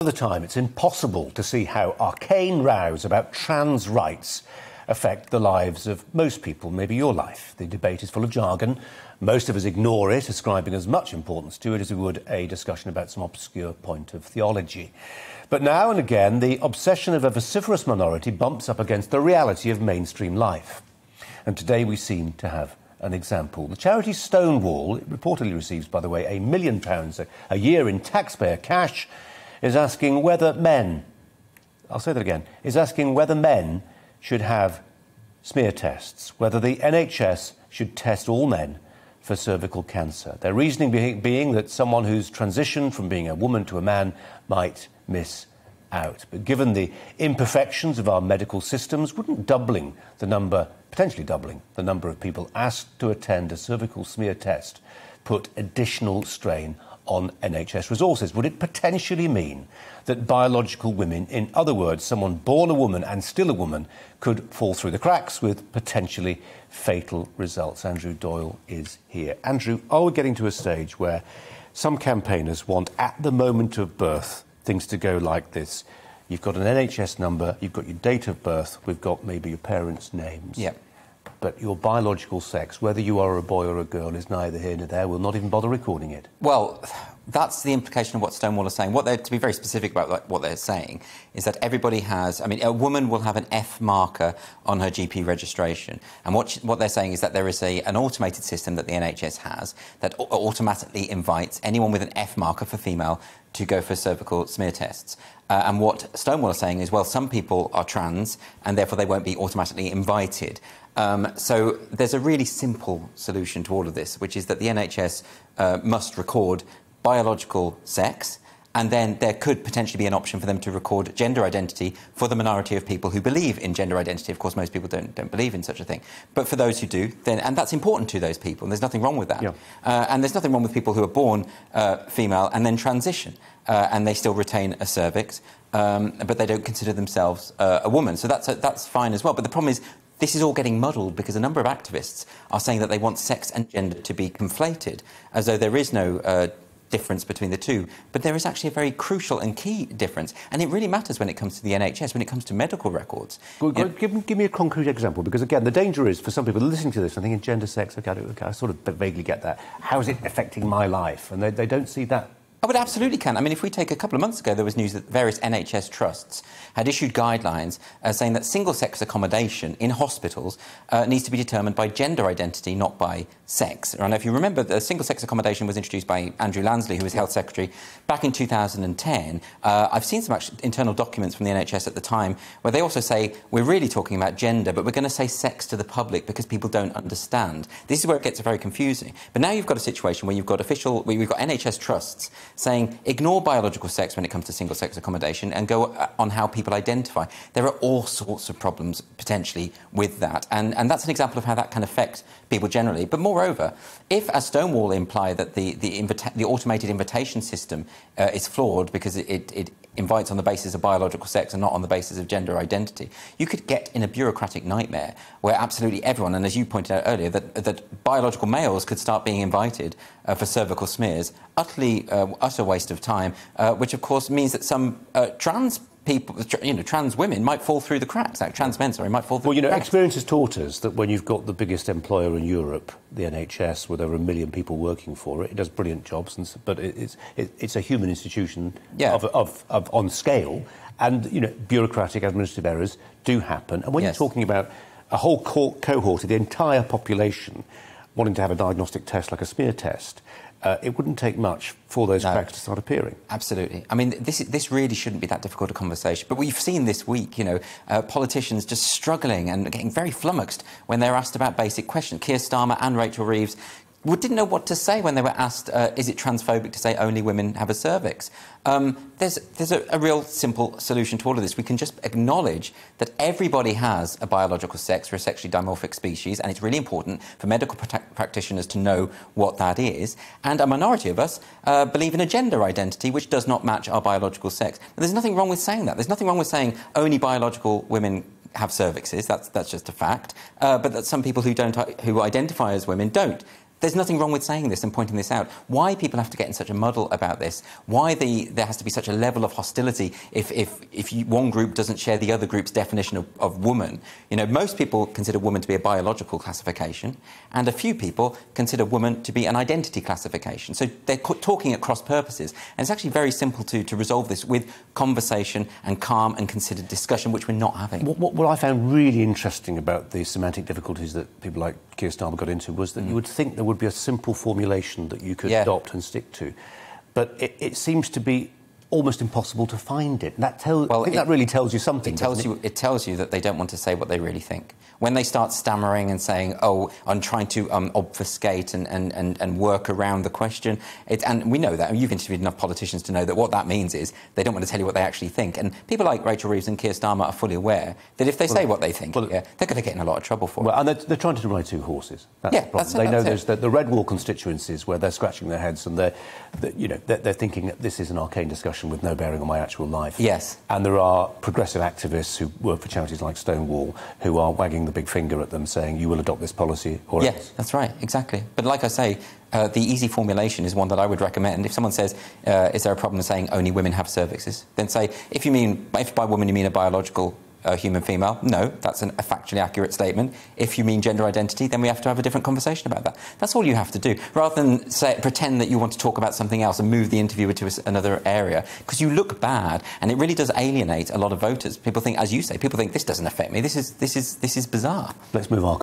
All the time, it's impossible to see how arcane rows about trans rights affect the lives of most people, maybe your life. The debate is full of jargon. Most of us ignore it, ascribing as much importance to it as we would a discussion about some obscure point of theology. But now and again, the obsession of a vociferous minority bumps up against the reality of mainstream life. And today we seem to have an example. The charity Stonewall, it reportedly receives, by the way, £1 million a year in taxpayer cash, is asking whether men, I'll say that again, is asking whether men should have smear tests, whether the NHS should test all men for cervical cancer. Their reasoning being that someone who's transitioned from being a woman to a man might miss out. But given the imperfections of our medical systems, wouldn't potentially doubling the number of people asked to attend a cervical smear test put additional strain on NHS resources? Would it potentially mean that biological women, in other words, someone born a woman and still a woman, could fall through the cracks with potentially fatal results? Andrew Doyle is here. Andrew, are we getting to a stage where some campaigners want, at the moment of birth, things to go like this? You've got an NHS number, you've got your date of birth, we've got maybe your parents' names. Yep. But your biological sex, whether you are a boy or a girl, is neither here nor there. We'll not even bother recording it. Well, that's the implication of what Stonewall is saying. To be very specific about what they're saying is that everybody has... I mean, a woman will have an F marker on her GP registration. And what they're saying is that there is an automated system that the NHS has that automatically invites anyone with an F marker for female to go for cervical smear tests. And what Stonewall is saying is, well, some people are trans and therefore they won't be automatically invited. So there's a really simple solution to all of this, which is that the NHS must record biological sex, and then there could potentially be an option for them to record gender identity for the minority of people who believe in gender identity. Of course, most people don't believe in such a thing. But for those who do, and that's important to those people, and there's nothing wrong with that. Yeah. And there's nothing wrong with people who are born female and then transition, and they still retain a cervix, but they don't consider themselves a woman. So that's fine as well. But the problem is, this is all getting muddled because a number of activists are saying that they want sex and gender to be conflated, as though there is no difference between the two. But there is actually a very crucial and key difference, and it really matters when it comes to the NHS, when it comes to medical records. Well, give me a concrete example, because, again, the danger is, for some people listening to this and thinking gender, sex, okay, I sort of vaguely get that. How is it affecting my life? And they don't see that. Oh, it absolutely can. I mean, if we take a couple of months ago, there was news that various NHS trusts had issued guidelines saying that single-sex accommodation in hospitals needs to be determined by gender identity, not by sex. And if you remember, the single-sex accommodation was introduced by Andrew Lansley, who was Health Secretary, back in 2010. I've seen some internal documents from the NHS at the time where they also say, we're really talking about gender, but we're going to say sex to the public because people don't understand. This is where it gets very confusing. But now you've got a situation where we've got NHS trusts saying ignore biological sex when it comes to single-sex accommodation and go on how people identify. There are all sorts of problems potentially with that, and that's an example of how that can affect people generally. But moreover, if, as Stonewall imply, that the automated invitation system is flawed because it invites on the basis of biological sex and not on the basis of gender identity, you could get in a bureaucratic nightmare where absolutely everyone, and as you pointed out earlier, that biological males could start being invited for cervical smears, utter waste of time, which of course means that some trans people, trans women might fall through the cracks. Trans men, sorry, might fall through the cracks. Well, experience has taught us that when you've got the biggest employer in Europe, the NHS, with over 1 million people working for it, it does brilliant jobs, but it's a human institution on scale, and bureaucratic administrative errors do happen. And when you're talking about a whole cohort of the entire population wanting to have a diagnostic test like a smear test, it wouldn't take much for those cracks to start appearing. Absolutely. I mean, this really shouldn't be that difficult a conversation. But we've seen this week, politicians just struggling and getting very flummoxed when they're asked about basic questions. Keir Starmer and Rachel Reeves didn't know what to say when they were asked, is it transphobic to say only women have a cervix? There's a real simple solution to all of this. We can just acknowledge that everybody has a biological sex or a sexually dimorphic species, and it's really important for medical practitioners to know what that is. And a minority of us believe in a gender identity which does not match our biological sex. Now, there's nothing wrong with saying that. There's nothing wrong with saying only biological women have cervixes. That's just a fact. But that some people who identify as women don't. there's nothing wrong with saying this and pointing this out. Why people have to get in such a muddle about this, why there has to be such a level of hostility if one group doesn't share the other group's definition of woman. You know, most people consider woman to be a biological classification, and a few people consider woman to be an identity classification. So they're talking at cross purposes. And it's actually very simple to resolve this with conversation and calm and considered discussion, which we're not having. What I found really interesting about the semantic difficulties that people like Keir Starmer got into was that you would think there would be a simple formulation that you could adopt and stick to. But it seems to be almost impossible to find it. And I think that really tells you something. It tells you that they don't want to say what they really think. When they start stammering and saying, oh, I'm trying to obfuscate and work around the question, and we know that. You've interviewed enough politicians to know that what that means is they don't want to tell you what they actually think. And people like Rachel Reeves and Keir Starmer are fully aware that if they say what they think, they're going to get in a lot of trouble for it. And they're trying to ride two horses. That's the problem. They know there's the red wall constituencies where they're scratching their heads and they're thinking that this is an arcane discussion with no bearing on my actual life. Yes. And there are progressive activists who work for charities like Stonewall who are wagging the big finger at them saying you will adopt this policy or else. That's right, exactly. But like I say, the easy formulation is one that I would recommend. If someone says, is there a problem saying only women have cervixes? Then say, if by woman you mean a biological human female, no, that's a factually accurate statement. If you mean gender identity, then we have to have a different conversation about that. That's all you have to do, rather than pretend that you want to talk about something else and move the interviewer to another area, because you look bad, and it really does alienate a lot of voters. People think, as you say, this doesn't affect me. This is bizarre. Let's move on.